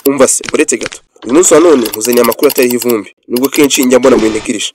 umva se uretse gato uyu munsi wa none nkuzaniye amakuru atariho ivumbi nubwo kenshi njya mbona mu integirisha.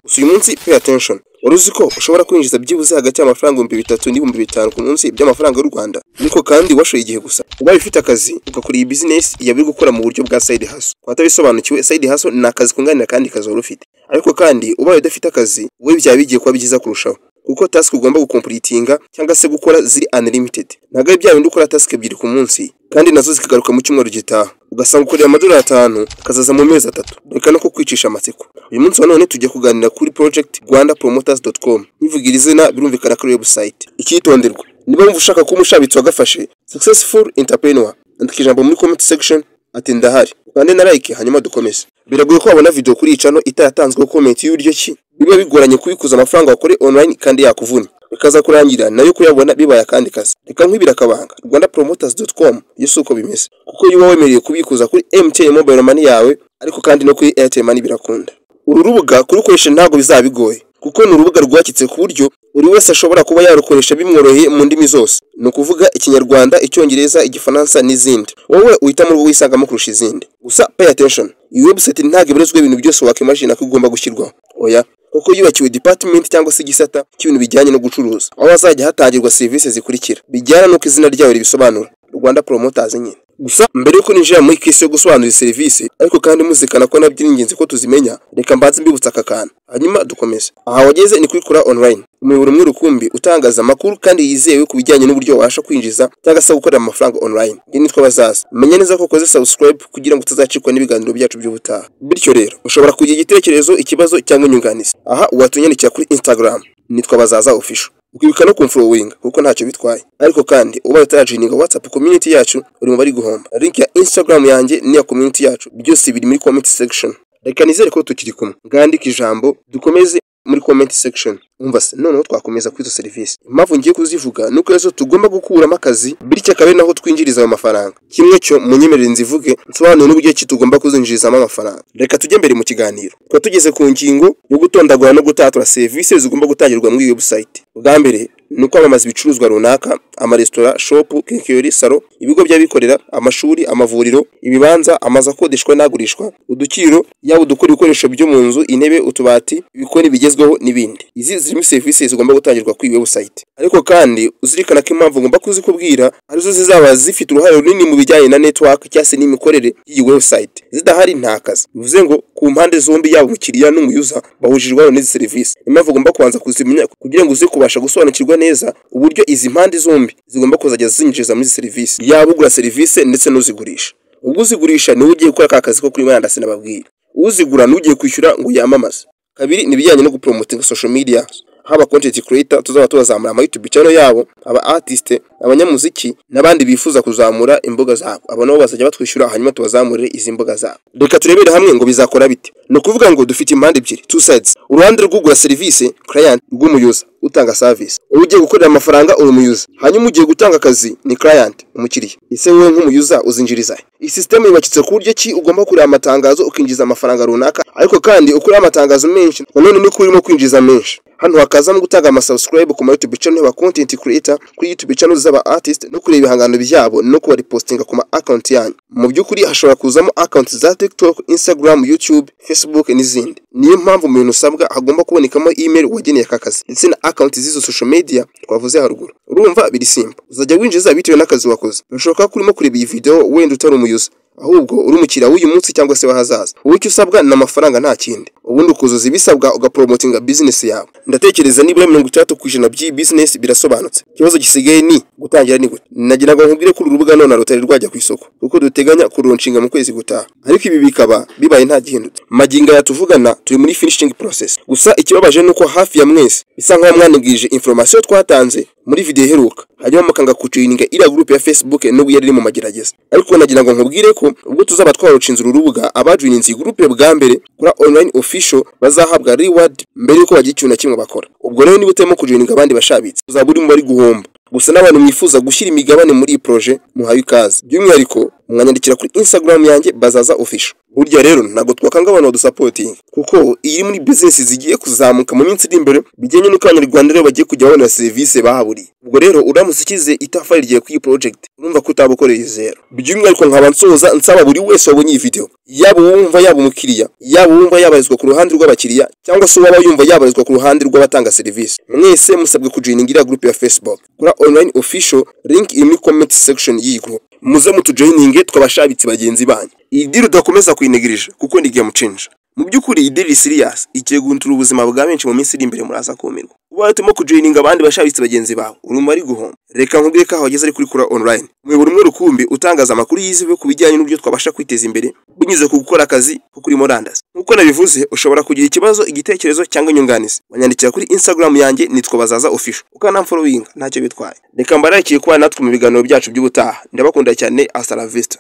Gusa uyu munsi pay attention. Wari uzi ko ushobora kwinjiza byibuze hagati y'amafaranga 3,000 n'ibihumbi 5,000 ku munsi by'amafaranga y'u Rwanda, ariko kandi washoye igihe gusa. Ubaye ufite akazi ugakora iyi business yawe gukora mu buryo bwa side hustle. Kwatabisobanukiwe, side hustle ni akazi kunganira kandi kazi wari ufite. Ariko kandi ubaye udafite akazi we byaba bigiye kuba byiza kurushaho, kuko task ugomba gucompletinga cyangwa se gukora ziri unlimited. Ntago ari bya bindi ukora task ebyiri ku munsi kandi nazo zikagaruka mu cyumweru gitaha, ugasanga ukorera amadolari 5 akazaza mu mezi 3. Reka no kukwicisha amatsiko. Uyu munsi wa none tujye kuganira kuri project rwandapromoters.com. Nivugira izina birumvikana kuri website. Ikitonderwa, niba wumva ushaka ko umushabitsi wagafashe successful entrepreneur, andika ijambo muri comment section ati ndahari, kandi na like hanyuma dukomeze. Biragoye ko wabona video kuri icano itayatanzwe comment y'uburyo ki biba bigoranye kubikuza amafaranga wakore online kandi yakuvuna, bikaza kurangira nayo kuyabona bibaye kandi kazi. Reka nkwibira akabanga, rwandapromoters.com yusuko bimeze, kuko yuba wemereye kubikuza kuri MTN mobile money yawe, ariko kandi no kuri Airtel money birakunda. Uru rubuga kurukoresha ntago bizabigoye, kuko ni urubuga rwakitse ku buryo buri wese ashobora kuba yarukoresha bimworoheye mu ndimi zose, no kuvuga Ikinyarwanda, Icyongereza, Igifaransa n'izindi. Wowe uhitamo urubuga wisangamo kurusha izindi. Gusa pay attention, iyi website ntago ibarizwa ibintu byose wakimagine ko ugomba gushyirwaho. Oya, kuko yubakiwe department cyangwa se igisata cy'ibintu bijyanye no gucuruza, aho hazajya hatangirwa services zikurikira bijyana nuko izina ryawe ribisobanura, Rwanda Promoters nyine. Gusa mbere yuko ninjira muri kisi yo gusobanura service, ariko kandi muzikana ko nabyo ingenzi ko tuzimenya, reka mbanze mbibutsa akakana hanyuma dukomeze. Aha wageze ni kuri Kura Online, umuyoboro umwe rukumbi utangaza amakuru kandi yizewe ku bijyanye n'uburyo wabasha kwinjiza cyangwa se gukorera amafaranga online. Nge nitwa Bazaza. Menya neza ko ukoze subscribe kugira ngo utazacikwa n'ibiganiro byacu by'ubutaha. Bityo rero ushobora kugira igitekerezo, ikibazo cyangwa inyunganizi, aha watunyandikira kuri Instagram, nitwa Bazaza official. Ukibuka no kumfollowing kuko ntacyo bitwaye. Ariko kandi ubaye utarajoininga WhatsApp community yacu uri mu bari guhomba. Link ya Instagram yanjye n'iya community yacu byose biri muri comment section. Reka nizere ko tukiri kumwe. Ngandika ijambo dukomeze muri comment section. Umva se noneho twakomeza kuri izo service. Impamvu ngiye kuzivuga nuko ejo tugomba gukuramo akazi, bityo akabe naho twinjiriza ayo mafaranga. Kimwe cyo munyemerere nzivuge nsobanura n'uburyo ki tugomba kuzinjirizamo amafaranga. Reka tujye mbere mu kiganiro. Twa tugeze ku ngingo yo gutondagura no gutatura services zigomba gutangirwa muri website. Bwa mbere nuko amamaza ibicuruzwa runaka, amaresitora, shop, kenkeyori, salo, ibigo by'abikorera, amashuri, amavuriro, ibibanza, amazu akodeshwa n'agurishwa, udukiriro, yaba udukora ibikoresho byo mu nzu, intebe, utubati, ibikoni bigezweho n'ibindi. Izi zirimo services zigomba gutangirwa kuri website. Ariko kandi uzirikana ko impamvu ngomba kuzikubwira arizo zizaba zifite uruhare runini mu bijyanye na network cyase n'imikorere y'iyi website. Zidahari nta kazi. Bivuze ngo ku mpande zombi yaba umukiriya n'umuyuza bahujirwaho n'izi service. Impamvu ngomba kubanza kuzimenya kugira ngo uze kubasha gusobanukirwa neza uburyo izi mpande zombi zigomba kuzajya zinjiza muri service, yaba ugura service ndetse n'uzigurisha. Ubwo uzigurisha ni ugiye gukora ka kazi ko kuri murandasi nababwira, uzigura n'ugiye kwishyura ngo yamamaze. Kabiri ni bijyanye no gupromoting social media, haba content creator tuzaba tubazamura ama YouTube channel yabo, aba artist, abanyamuziki n'abandi bifuza kuzamura imboga zabo, abo nabo bazajya batwishyura hanyuma tubazamurire izi mboga zabo. Reka turebere hamwe ngo bizakora bite. No kuvuga ngo dufite impande ebyiri, two sides. Uruhande rw'ugura service, client, rw'umuyuza utanga service. Ugiye gukorera amafaranga uri umuyuza, hanyuma ugiye gutanga akazi ni client, umukiriya. Ese wowe nk'umuyuza uzinjiriza. Iyi system yubakitse ku buryo ki ugomba kureba amatangazo ukinjiza amafaranga runaka, ariko kandi ukurira amatangazo menshi none ni kurimo kwinjiza menshi. Hano hakazamo gutanga ama subscribe ku YouTube channel ba content creator, kuri YouTube channel z'aba artist, no kureba ibihangano byabo no kuba repostinga ku ma account yanyu. Mu by'ukuri hashobora kuzamo account za TikTok, Instagram, YouTube, Facebook n'izindi. Niyo mpamvu mu bintu usabwa hagomba kubonekamo email wageneye akakazi ndetse na account z'izo social media twavuze haruguru. Urumva biri simple. Uzajya winjiza bitewe n'akazi wakoze. Birashoboka ko urimo kureba iyi video wenda utari umuyuza, ahubwo uri umukiriya w'uyu munsi cyangwa se wahazaza. Wowe icyo usabwa na amafaranga nta kindi, ubundi ukuzuza ibisabwa ugapromotinga business yawe. Ndatekereza nibura 30% by'iyi business birasobanutse. Ikibazo gisigaye ni gutangira ni gute. Nagira ngo nkubwire ko urubuga none rutari rwajya ku isoko, kuko duteganya kuronshinga mu kwezi gutaha, ariko ibi bikaba bibaye nta gihindutse. Maginga yatuvugana turi muri finishing process. Gusa ikibabaje nuko hafi ya mwese bisa nkaho mwanigije information twatanze muri video iheruka, hanyuma mukanga kujoininga iriya group ya Facebook n'ubu yari mu magerageza. Ariko nagira ngo nkubwire ko ubwo tuzaba twarucinze urubuga, abajoininze group bwa mbere kuri online official bazahabwa reward mbere yuko bagira ikintu na kimwe bakora. Ubwo rero niba utemo kujoininga abandi bashabitse uzaba uri mu bari guhomba. Gusa n'abantu mwifuza gushyira imigabane muri iyi projet muhaye ikaze. By'umwihariko mwanyandikira kuri Instagram yanjye Bazaza Official. Burya rero ntago twakanga abantu badusapotinga kuko iri muri business zigiye kuzamuka mu minsi iri imbere bijyanye n'uko abanyarwanda rero bagiye kujya babona service bahaburiye. Ubwo rero uramutse ukize itafari rigiye kuri project urumva ko utabukoreye zero. By'umwihariko nkaba nsoza nsaba buri wese wabonye iyi video, yaba wumva yaba umukiriya, yaba wumva yabarizwa ku ruhande rw'abakiriya cyangwa se waba yumva yabarizwa ku ruhande rw'abatanga service, mwese musabwe kujoiningira group ya Facebook kuri Online Official, link iri muri comment section y'iyi group. Muze mutujoininge twabashabitsi bagenzi banyu. Iyi deal udakomeza kuyinegirije kuko ni game changer. Mu by'ukuri iyi deal serious igiye guhindura ubuzima bwa benshi mu minsi iri imbere muraza kumirwa. Uba watimo kujoininga abandi bashabitsi bagenzi bawe urumva ari guhomba. Reka nkubwire ko hageze ari kuri Kura Online. Umuyoboro umwe rukumbi utangaza amakuru yizewe ku bijyanye n'uburyo twabasha kwiteza imbere binyuze ku gukora akazi ko kuri murandasi. Nkuko nabivuze ushobora kugira ikibazo, igitekerezo cyangwa inyunganizi, wanyandikira kuri Instagram yanjye nitwa Bazaza Official ukanamfollowinga ntacyo bitwaye. Reka mbarakiye kuba natwe mu biganiro byacu by'ubutaha. Ndabakunda cyane, hasta la vista.